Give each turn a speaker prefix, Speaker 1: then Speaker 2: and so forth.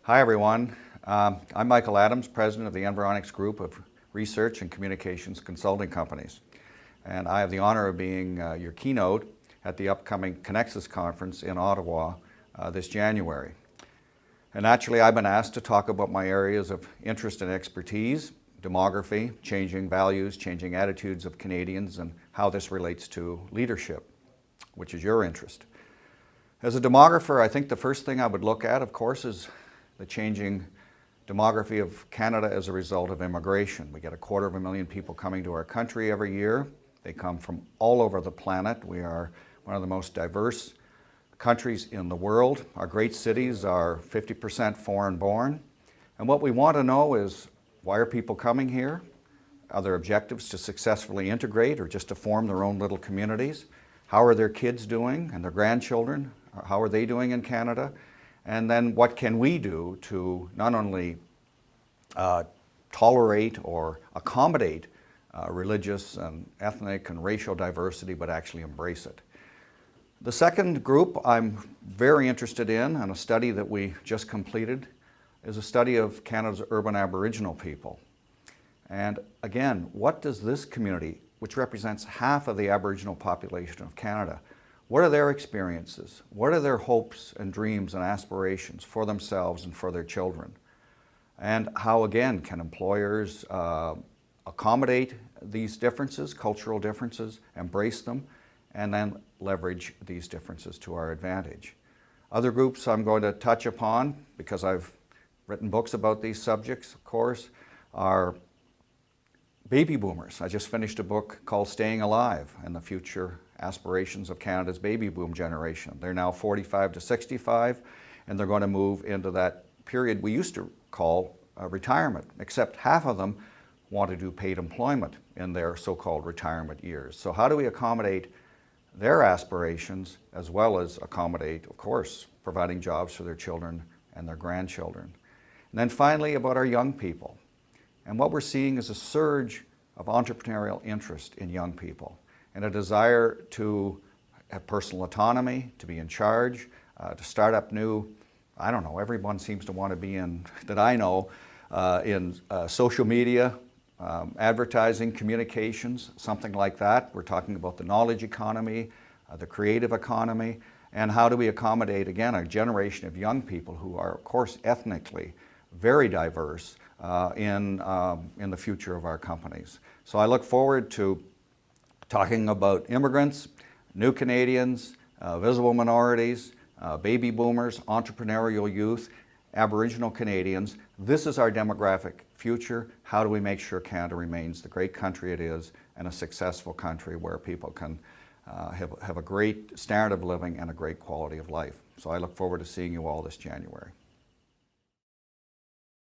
Speaker 1: Hi everyone, I'm Michael Adams, President of the Environics Group of Research and Communications Consulting Companies. And I have the honor of being your keynote at the upcoming Cannexus conference in Ottawa this January. And naturally, I've been asked to talk about my areas of interest and expertise, demography, changing values, changing attitudes of Canadians, and how this relates to leadership, which is your interest. As a demographer, I think the first thing I would look at, of course, is the changing demography of Canada as a result of immigration. We get 250,000 people coming to our country every year. They come from all over the planet. We are one of the most diverse countries in the world. Our great cities are 50% foreign-born. And what we want to know is, why are people coming here? Are their objectives to successfully integrate or just to form their own little communities? How are their kids doing and their grandchildren? How are they doing in Canada? And then what can we do to not only tolerate or accommodate religious and ethnic and racial diversity, but actually embrace it. The second group I'm very interested in, and a study that we just completed, is a study of Canada's urban Aboriginal people. And again, what does this community, which represents half of the Aboriginal population of Canada, what are their experiences? What are their hopes and dreams and aspirations for themselves and for their children? And how, again, can employers accommodate these differences, cultural differences, embrace them, and then leverage these differences to our advantage? Other groups I'm going to touch upon, because I've written books about these subjects, of course, are baby boomers. I just finished a book called Staying Alive and the Future Aspirations of Canada's Baby Boom Generation. They're now 45 to 65, and they're going to move into that period we used to call retirement, except half of them want to do paid employment in their so-called retirement years. So how do we accommodate their aspirations as well as accommodate, of course, providing jobs for their children and their grandchildren? And then finally, about our young people. And what we're seeing is a surge of entrepreneurial interest in young people and a desire to have personal autonomy, to be in charge, to start up new, I don't know, everyone seems to want to be in, that I know, in social media, advertising, communications, something like that. We're talking about the knowledge economy, the creative economy, and how do we accommodate, again, a generation of young people who are, of course, ethnically very diverse in the future of our companies. So I look forward to talking about immigrants, new Canadians, visible minorities, baby boomers, entrepreneurial youth, Aboriginal Canadians. This is our demographic future. How do we make sure Canada remains the great country it is and a successful country where people can have a great standard of living and a great quality of life? So I look forward to seeing you all this January.